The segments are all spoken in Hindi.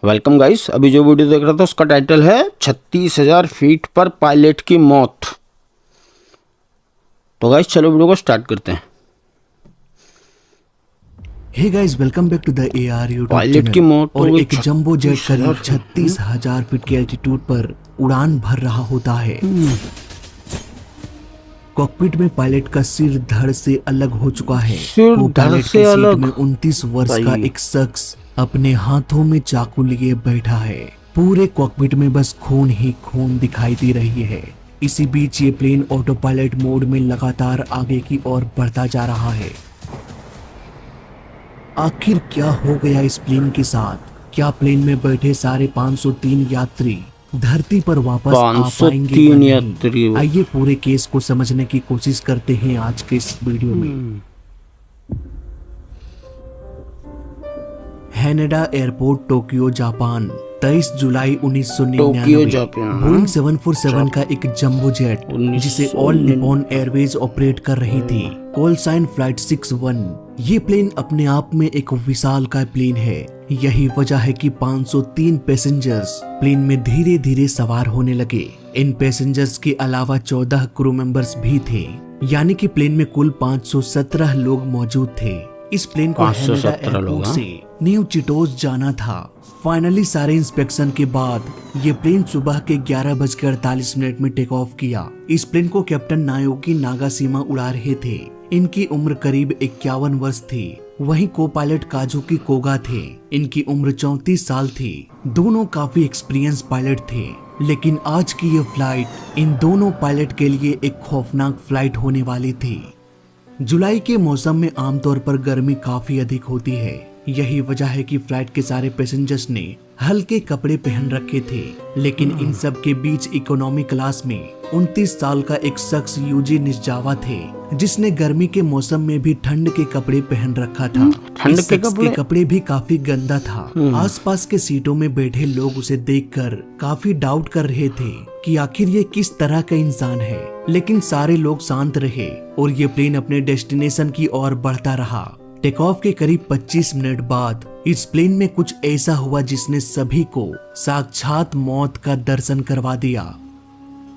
Welcome guys. अभी जो वीडियो देख रहा था उसका टाइटल है 36,000 फीट पर पायलट की मौत। तो गाइस चलो वीडियो को स्टार्ट करते हैं। Hey guys, welcome back to the AR YouTube pilot की चैनल। मौत हो और गई एक जंबो जेट 36,000 करीब फीट। 36,000 फीट की एल्टीट्यूड पर उड़ान भर रहा होता है। कॉकपिट में पायलट का सिर धड़ से अलग हो चुका है। सिर को धड़ पायलट से की सीट अलग। में 29 वर्ष का भाई। एक शख्स अपने हाथों में चाकू लिए बैठा है। पूरे कॉकपिट में बस खून ही खून दिखाई दे रही है। इसी बीच ये प्लेन ऑटो पायलट मोड में लगातार आगे की ओर बढ़ता जा रहा है। आखिर क्या हो गया इस प्लेन के साथ? क्या प्लेन में बैठे सारे 503 यात्री धरती पर वापस आ पाएंगे या 503 नहीं? यात्री। आइए पूरे केस को समझने की कोशिश करते हैं आज के इस वीडियो में। हैनेडा एयरपोर्ट, टोक्यो, जापान, 23 जुलाई टोक्यो 1999। जापान। बोइंग 747 का एक जंबो जेट जिसे ऑल निप्पॉन एयरवेज ऑपरेट कर रही थी, कॉल साइन फ्लाइट 61। ये प्लेन अपने आप में एक विशाल का प्लेन है। यही वजह है कि 503 पैसेंजर्स प्लेन में धीरे धीरे सवार होने लगे। इन पैसेंजर्स के अलावा 14 क्रू मेंबर्स भी थे, यानी कि प्लेन में कुल 517 लोग मौजूद थे। इस प्लेन को हैनेडा 517 लोग, एयरपोर्ट हाँ? से न्यू चिटोस जाना था। फाइनली सारे इंस्पेक्शन के बाद ये प्लेन सुबह के 11:48 में टेक ऑफ किया। इस प्लेन को कैप्टन नायोकी नागाशिमा उड़ा रहे थे। इनकी उम्र करीब 51 वर्ष थी। वहीं को पायलट काजुकी कोगा थे। इनकी उम्र 34 साल थी। दोनों काफी एक्सपीरियंस पायलट थे, लेकिन आज की ये फ्लाइट इन दोनों पायलट के लिए एक खौफनाक फ्लाइट होने वाली थी। जुलाई के मौसम में आमतौर पर गर्मी काफी अधिक होती है। यही वजह है कि फ्लाइट के सारे पैसेंजर्स ने हल्के कपड़े पहन रखे थे, लेकिन इन सब के बीच इकोनॉमी क्लास में 29 साल का एक शख्स यूजी निजावा थे, जिसने गर्मी के मौसम में भी ठंड के कपड़े पहन रखा था। ठंड इस के शख्स कपड़े भी काफी गंदा था। आसपास के सीटों में बैठे लोग उसे देखकर काफी डाउट कर रहे थे कि आखिर ये किस तरह का इंसान है, लेकिन सारे लोग शांत रहे और ये प्लेन अपने डेस्टिनेशन की ओर बढ़ता रहा। टेक ऑफ के करीब 25 मिनट बाद इस प्लेन में कुछ ऐसा हुआ जिसने सभी को साक्षात मौत का दर्शन करवा दिया।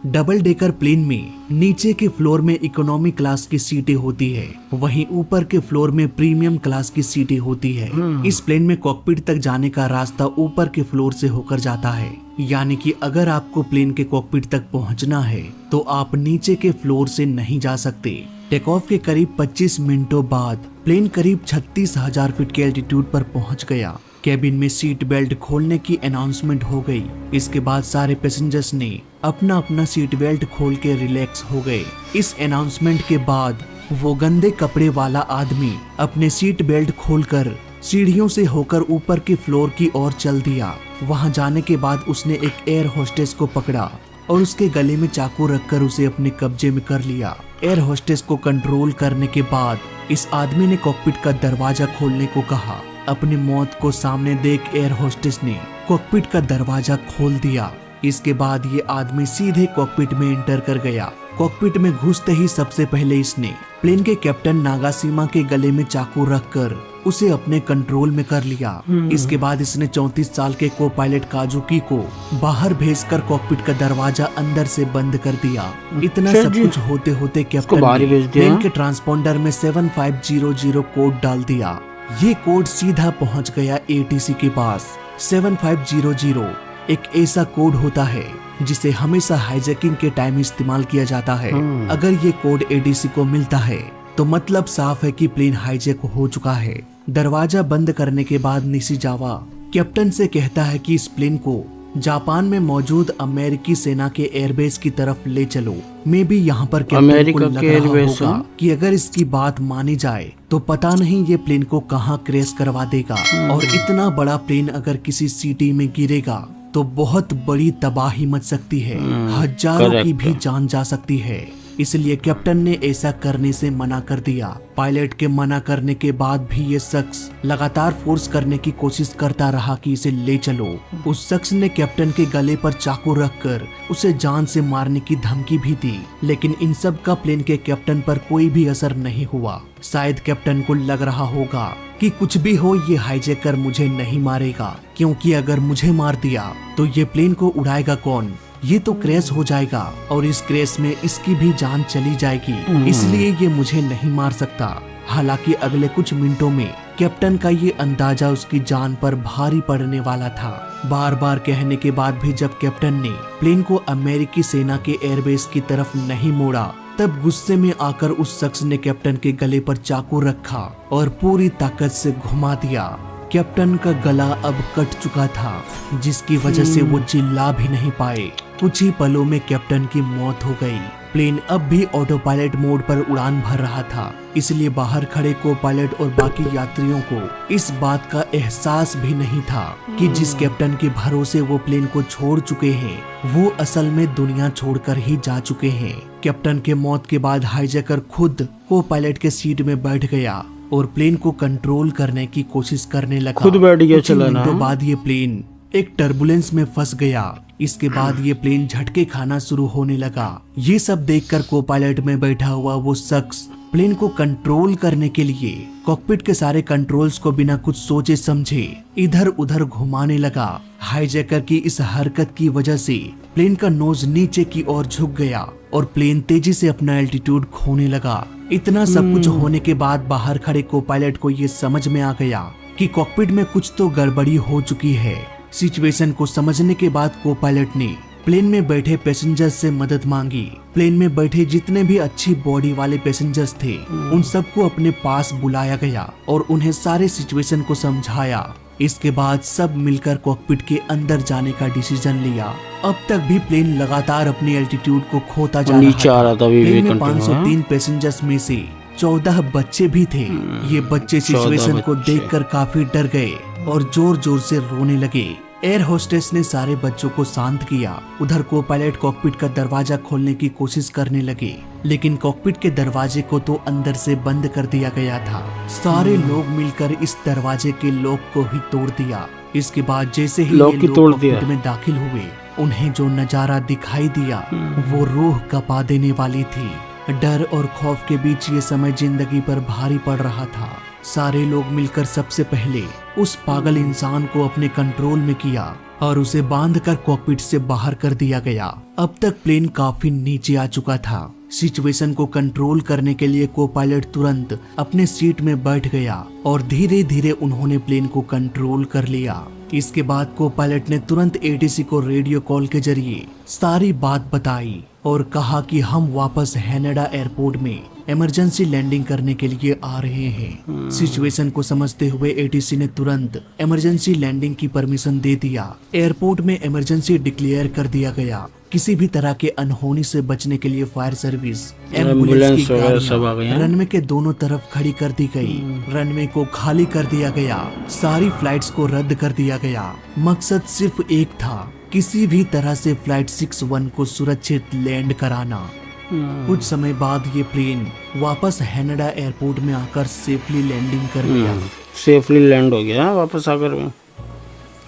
डबल डेकर प्लेन में नीचे के फ्लोर में इकोनॉमी क्लास की सीटें होती है, वहीं ऊपर के फ्लोर में प्रीमियम क्लास की सीटें होती है। इस प्लेन में कॉकपिट तक जाने का रास्ता ऊपर के फ्लोर से होकर जाता है, यानी कि अगर आपको प्लेन के कॉकपिट तक पहुंचना है तो आप नीचे के फ्लोर से नहीं जा सकते। टेक ऑफ के करीब 25 मिनटों बाद प्लेन करीब 36,000 फीट के एल्टीट्यूड पर पहुंच गया। कैबिन में सीट बेल्ट खोलने की अनाउंसमेंट हो गई। इसके बाद सारे पैसेंजर्स ने अपना अपना सीट बेल्ट खोल के रिलैक्स हो गए। इस अनाउंसमेंट के बाद वो गंदे कपड़े वाला आदमी अपने सीट बेल्ट खोलकर सीढ़ियों से होकर ऊपर के फ्लोर की ओर चल दिया। वहां जाने के बाद उसने एक एयर होस्टेस को पकड़ा और उसके गले में चाकू रखकर उसे अपने कब्जे में कर लिया। एयर होस्टेस को कंट्रोल करने के बाद इस आदमी ने कॉकपिट का दरवाजा खोलने को कहा। अपनी मौत को सामने देख एयर होस्टेस ने कॉकपिट का दरवाजा खोल दिया। इसके बाद ये आदमी सीधे कॉकपिट में एंटर कर गया। कॉकपिट में घुसते ही सबसे पहले इसने प्लेन के कैप्टन नागाशिमा के गले में चाकू रखकर उसे अपने कंट्रोल में कर लिया। इसके बाद इसने 34 साल के को पायलट काजुकी को बाहर भेजकर कॉकपिट का दरवाजा अंदर से बंद कर दिया। इतना सब कुछ होते होते कैप्टन ने प्लेन के ट्रांसपोंडर में 7500 कोड डाल दिया। ये कोड सीधा पहुंच गया ATC के पास। 7500 एक ऐसा कोड होता है जिसे हमेशा हाईजैकिंग के टाइम इस्तेमाल किया जाता है। अगर ये कोड ATC को मिलता है तो मतलब साफ है कि प्लेन हाईजैक हो चुका है। दरवाजा बंद करने के बाद निशिजावा कैप्टन से कहता है कि इस प्लेन को जापान में मौजूद अमेरिकी सेना के एयरबेस की तरफ ले चलो। मे भी यहाँ पर कैप्टन को लग रहा होगा कि अगर इसकी बात मानी जाए तो पता नहीं ये प्लेन को कहाँ क्रैश करवा देगा, और इतना बड़ा प्लेन अगर किसी सिटी में गिरेगा तो बहुत बड़ी तबाही मच सकती है, हजारों की भी जान जा सकती है। इसलिए कैप्टन ने ऐसा करने से मना कर दिया। पायलट के मना करने के बाद भी ये शख्स लगातार फोर्स करने की कोशिश करता रहा कि इसे ले चलो। उस शख्स ने कैप्टन के गले पर चाकू रखकर उसे जान से मारने की धमकी भी दी, लेकिन इन सब का प्लेन के कैप्टन पर कोई भी असर नहीं हुआ। शायद कैप्टन को लग रहा होगा कि कुछ भी हो ये हाईजैकर मुझे नहीं मारेगा, क्योंकि अगर मुझे मार दिया तो ये प्लेन को उड़ाएगा कौन, ये तो क्रैश हो जाएगा और इस क्रैश में इसकी भी जान चली जाएगी, इसलिए ये मुझे नहीं मार सकता। हालांकि अगले कुछ मिनटों में कैप्टन का ये अंदाजा उसकी जान पर भारी पड़ने वाला था। बार बार कहने के बाद भी जब कैप्टन ने प्लेन को अमेरिकी सेना के एयरबेस की तरफ नहीं मोड़ा, तब गुस्से में आकर उस शख्स ने कैप्टन के गले पर चाकू रखा और पूरी ताकत से घुमा दिया। कैप्टन का गला अब कट चुका था, जिसकी वजह से वो चिल्ला भी नहीं पाए। कुछ ही पलों में कैप्टन की मौत हो गई। प्लेन अब भी ऑटो पायलट मोड पर उड़ान भर रहा था, इसलिए बाहर खड़े को पायलट और बाकी यात्रियों को इस बात का एहसास भी नहीं था कि जिस कैप्टन के भरोसे वो प्लेन को छोड़ चुके हैं, वो असल में दुनिया छोड़कर ही जा चुके हैं। कैप्टन के मौत के बाद हाईजैकर खुद को पायलट के सीट में बैठ गया और प्लेन को कंट्रोल करने की कोशिश करने लगा। खुद बैठ गया चलाना। तो बाद ये प्लेन एक टर्बुलेंस में फंस गया। इसके बाद ये प्लेन झटके खाना शुरू होने लगा। ये सब देखकर को पायलट में बैठा हुआ वो शख्स प्लेन को कंट्रोल करने के लिए कॉकपिट के सारे कंट्रोल्स को बिना कुछ सोचे समझे इधर उधर घुमाने लगा। हाईजैकर की इस हरकत की वजह से प्लेन का नोज नीचे की ओर झुक गया और प्लेन तेजी से अपना एल्टीट्यूड खोने लगा। इतना सब कुछ होने के बाद बाहर खड़े को पायलट को ये समझ में आ गया कि कॉकपिट में कुछ तो गड़बड़ी हो चुकी है। सिचुएशन को समझने के बाद को पायलट ने प्लेन में बैठे पैसेंजर्स से मदद मांगी। प्लेन में बैठे जितने भी अच्छी बॉडी वाले पैसेंजर्स थे, उन सबको अपने पास बुलाया गया और उन्हें सारे सिचुएशन को समझाया। इसके बाद सब मिलकर कॉकपिट के अंदर जाने का डिसीजन लिया। अब तक भी प्लेन लगातार अपनी एल्टीट्यूड को खोता जा रहा था। प्लेन में 503 पैसेंजर्स में से 14 बच्चे भी थे। ये बच्चे सिचुएशन को देखकर काफी डर गए और जोर जोर से रोने लगे। एयर होस्टेस ने सारे बच्चों को शांत किया। उधर को पायलट कॉकपिट का दरवाजा खोलने की कोशिश करने लगे, लेकिन कॉकपिट के दरवाजे को तो अंदर से बंद कर दिया गया था। सारे लोग मिलकर इस दरवाजे के लॉक को ही तोड़ दिया। इसके बाद जैसे ही ये लोग कॉकपिट में दाखिल हुए, उन्हें जो नजारा दिखाई दिया वो रूह कपा देने वाली थी। डर और खौफ के बीच ये समय जिंदगी पर भारी पड़ रहा था। सारे लोग मिलकर सबसे पहले उस पागल इंसान को अपने कंट्रोल में किया और उसे बांधकर कॉकपिट से बाहर कर दिया गया। अब तक प्लेन काफी नीचे आ चुका था। सिचुएशन को कंट्रोल करने के लिए को पायलट तुरंत अपने सीट में बैठ गया और धीरे धीरे उन्होंने प्लेन को कंट्रोल कर लिया। इसके बाद को पायलट ने तुरंत एटीसी को रेडियो कॉल के जरिए सारी बात बताई और कहा कि हम वापस हैनेडा एयरपोर्ट में इमरजेंसी लैंडिंग करने के लिए आ रहे हैं। सिचुएशन को समझते हुए एटीसी ने तुरंत इमरजेंसी लैंडिंग की परमिशन दे दिया। एयरपोर्ट में इमरजेंसी डिक्लेयर कर दिया गया। किसी भी तरह के अनहोनी से बचने के लिए फायर सर्विस, एम्बुलेंस की गाड़ियां रनवे के दोनों तरफ खड़ी कर दी गई। रनवे को खाली कर दिया गया। सारी फ्लाइट्स को रद्द कर दिया गया। मकसद सिर्फ एक था, किसी भी तरह से फ्लाइट 61 को सुरक्षित लैंड कराना। कुछ समय बाद ये प्लेन वापस हैनेडा एयरपोर्ट में आकर सेफली लैंडिंग कर गया। सेफली लैंड हो गया वापस आकर।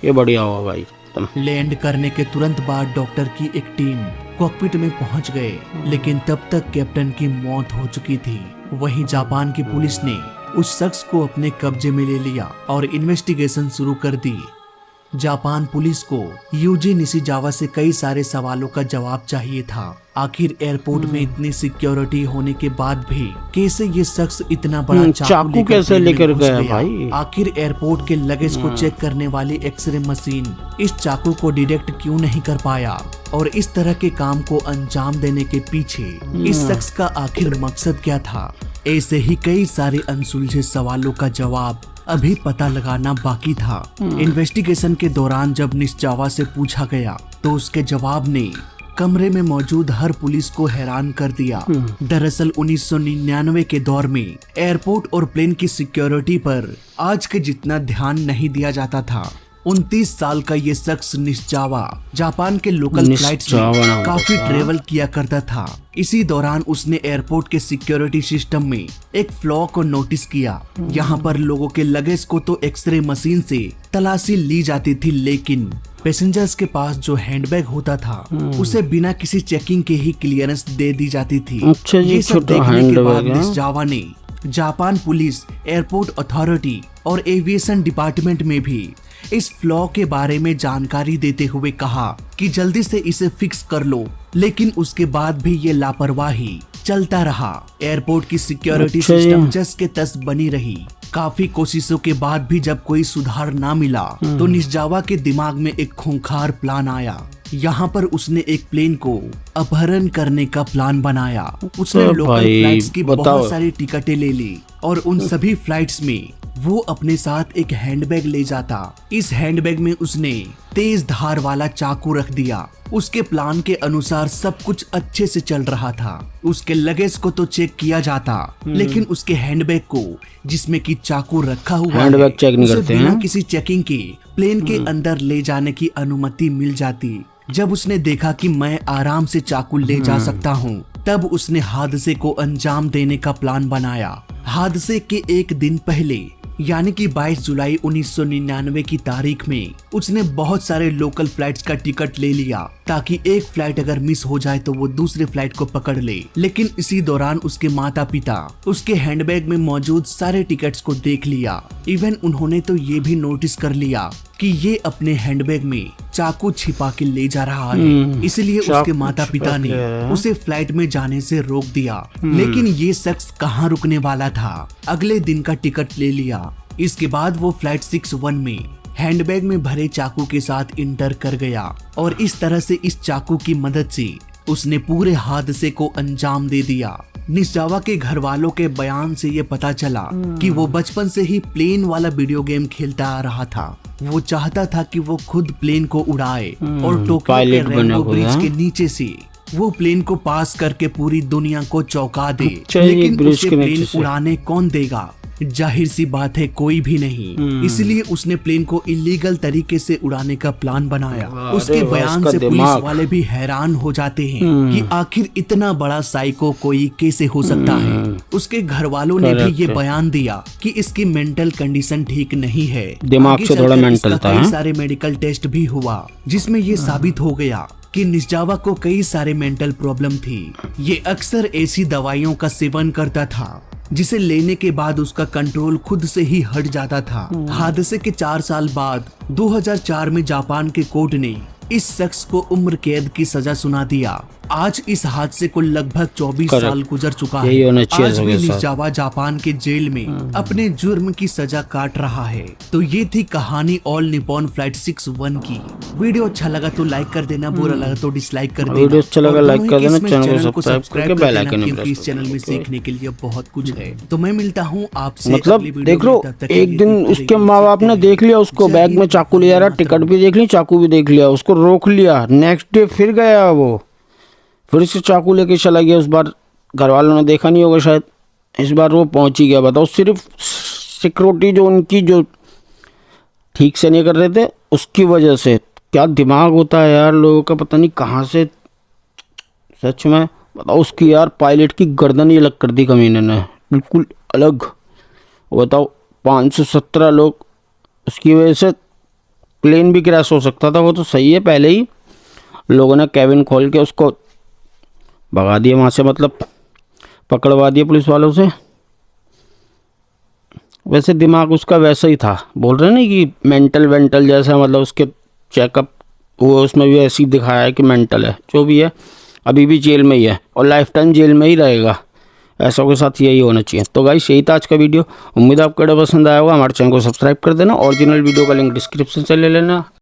ये बढ़िया हुआ भाई। लैंड करने के तुरंत बाद डॉक्टर की एक टीम कॉकपिट में पहुंच गए, लेकिन तब तक कैप्टन की मौत हो चुकी थी। वहीं जापान की पुलिस ने उस शख्स को अपने कब्जे में ले लिया और इन्वेस्टिगेशन शुरू कर दी। जापान पुलिस को यूजी निशिजावा से कई सारे सवालों का जवाब चाहिए था। आखिर एयरपोर्ट में इतनी सिक्योरिटी होने के बाद भी कैसे ये शख्स इतना बड़ा चाकू कैसे लेकर गया भाई? आखिर एयरपोर्ट के लगेज को चेक करने वाली एक्सरे मशीन इस चाकू को डिटेक्ट क्यों नहीं कर पाया? और इस तरह के काम को अंजाम देने के पीछे इस शख्स का आखिर मकसद क्या था? ऐसे ही कई सारे अनसुलझे सवालों का जवाब अभी पता लगाना बाकी था। इन्वेस्टिगेशन के दौरान जब निशिजावा से पूछा गया तो उसके जवाब ने कमरे में मौजूद हर पुलिस को हैरान कर दिया। दरअसल 1999 के दौर में एयरपोर्ट और प्लेन की सिक्योरिटी पर आज के जितना ध्यान नहीं दिया जाता था। 29 साल का ये शख्स निश्जावा जापान के लोकल फ्लाइट्स निश्जावा नाम में था काफी उसका। ट्रेवल किया करता था। इसी दौरान उसने एयरपोर्ट के सिक्योरिटी सिस्टम में एक फ्लॉ को नोटिस किया। यहाँ पर लोगों के लगेज को तो एक्सरे मशीन से तलाशी ली जाती थी, लेकिन पैसेंजर्स के पास जो हैंडबैग होता था उसे बिना किसी चेकिंग के ही क्लियरेंस दे दी जाती थी। अच्छा जी, ये सब छोटा देखने के हैंडबैग बाद है। निश्जावा ने जापान पुलिस, एयरपोर्ट अथॉरिटी और एविएशन डिपार्टमेंट में भी इस फ्लॉ के बारे में जानकारी देते हुए कहा कि जल्दी से इसे फिक्स कर लो, लेकिन उसके बाद भी ये लापरवाही चलता रहा। एयरपोर्ट की सिक्योरिटी अच्छा सिस्टम जी। जस के तस बनी रही। काफी कोशिशों के बाद भी जब कोई सुधार ना मिला तो निश्जावा के दिमाग में एक खूंखार प्लान आया। यहाँ पर उसने एक प्लेन को अपहरण करने का प्लान बनाया। उसने तो लोकल भाई, फ्लाइट्स की बताओ। बहुत सारी टिकटें ले ली और उन सभी फ्लाइट्स में वो अपने साथ एक हैंडबैग ले जाता। इस हैंडबैग में उसने तेज धार वाला चाकू रख दिया। उसके प्लान के अनुसार सब कुछ अच्छे से चल रहा था। उसके लगेज को तो चेक किया जाता, लेकिन उसके हैंडबैग को, जिसमें कि चाकू रखा हुआ हैंडबैग है, चेक नहीं उसे करते बिना हैं। किसी चेकिंग के प्लेन के अंदर ले जाने की अनुमति मिल जाती। जब उसने देखा कि मैं आराम से चाकू ले जा सकता हूँ, तब उसने हादसे को अंजाम देने का प्लान बनाया। हादसे के एक दिन पहले यानी कि 22 जुलाई 1999 की तारीख में उसने बहुत सारे लोकल फ्लाइट्स का टिकट ले लिया ताकि एक फ्लाइट अगर मिस हो जाए तो वो दूसरे फ्लाइट को पकड़ ले। लेकिन इसी दौरान उसके माता पिता उसके हैंडबैग में मौजूद सारे टिकट्स को देख लिया। इवन उन्होंने तो ये भी नोटिस कर लिया कि ये अपने हैंडबैग में चाकू छिपा के ले जा रहा है। इसलिए उसके चाकू माता पिता छिपा ने के। उसे फ्लाइट में जाने से रोक दिया। लेकिन ये शख्स कहाँ रुकने वाला था, अगले दिन का टिकट ले लिया। इसके बाद वो फ्लाइट 61 में हैंडबैग में भरे चाकू के साथ इंटर कर गया और इस तरह से इस चाकू की मदद से उसने पूरे हादसे को अंजाम दे दिया। निश्जावा के घर वालों के बयान से ये पता चला कि वो बचपन से ही प्लेन वाला वीडियो गेम खेलता आ रहा था। वो चाहता था कि वो खुद प्लेन को उड़ाए और टोक्यो के पायलट बने रेनबो खुद, ब्रिज हाँ? के नीचे से वो प्लेन को पास करके पूरी दुनिया को चौंका दे। अच्छा, ये लेकिन ब्रिज उसे के नीचे प्लेन से। उड़ाने कौन देगा? जाहिर सी बात है, कोई भी नहीं। इसलिए उसने प्लेन को इलीगल तरीके से उड़ाने का प्लान बनाया। अरे उसके वाह, बयान उसका से पुलिस दिमाग। वाले भी हैरान हो जाते हैं कि आखिर इतना बड़ा साइको कोई कैसे हो सकता है। उसके घर वालों ने भी Correct ये है। बयान दिया कि इसकी मेंटल कंडीशन ठीक नहीं है। दिमाग आगे से थोड़ा चलकर मेंटल इसका था, कई हाँ? सारे मेडिकल टेस्ट भी हुआ जिसमें ये साबित हो गया कि निश्जावा को कई सारे मेंटल प्रॉब्लम थी। ये अक्सर ऐसी दवाइयों का सेवन करता था जिसे लेने के बाद उसका कंट्रोल खुद से ही हट जाता था। हादसे के 4 साल बाद 2004 में जापान के कोर्ट ने इस शख्स को उम्र कैद की सजा सुना दिया। आज इस हादसे को लगभग 24 Correct. साल गुजर चुका यही है। होना चाहिए आज भी सबके साथ। निश्जावा जापान के जेल में अपने जुर्म की सजा काट रहा है। तो ये थी कहानी ऑल निपॉन फ्लाइट 61 की। वीडियो अच्छा लगा तो लाइक कर देना, बुरा लगा तो डिसलाइक कर देना। वीडियो अच्छा लगा और लाइक दोनों कर ही देना, केस में चैनल को सब्सक्राइब करके कर बेल देना, आइकन क्योंकि प्रेस इस चैनल में कर देना। सीखने के लिए बहुत कुछ है। तो मैं मिलता हूँ आपसे मतलब अगली वीडियो देख लो, में। तब तक के एक लिए दिन देखते उसके रहिए, माँ बाप सीखते ने रहिए। देख लिया उसको जय बैग में हिंद, चाकू ले जा रहा, वंदे टिकट भी देख ली, चाकू भी देख लिया, उसको रोक लिया। नेक्स्ट डे फिर गया वो, फिर से चाकू लेके चला गया। उस बार घर वालों ने देखा नहीं होगा शायद, इस बार वो पहुंच ही गया। बताओ, सिर्फ सिक्योरिटी जो उनकी जो ठीक से नहीं कर रहे थे उसकी वजह से। क्या दिमाग होता है यार लोगों का, पता नहीं कहाँ से। सच में बताओ, उसकी यार पायलट की गर्दन ही अलग कर दी कमीने ने, बिल्कुल अलग। बताओ, 517 लोग, उसकी वजह से प्लेन भी क्रैश हो सकता था। वो तो सही है, पहले ही लोगों ने कैबिन खोल के उसको भगा दिया वहाँ से, मतलब पकड़वा दिया पुलिस वालों से। वैसे दिमाग उसका वैसा ही था, बोल रहे नहीं कि मेंटल वेंटल जैसा, मतलब उसके चेकअप वो उसमें भी ऐसे ही दिखाया है कि मेंटल है। जो भी है, अभी भी जेल में ही है और लाइफ टाइम जेल में ही रहेगा। ऐसा के साथ यही होना चाहिए। तो गाइस, यही था आज का वीडियो। उम्मीद आपको पसंद आया होगा। हमारे चैनल को सब्सक्राइब कर देना। ओरिजिनल वीडियो का लिंक डिस्क्रिप्शन से ले लेना।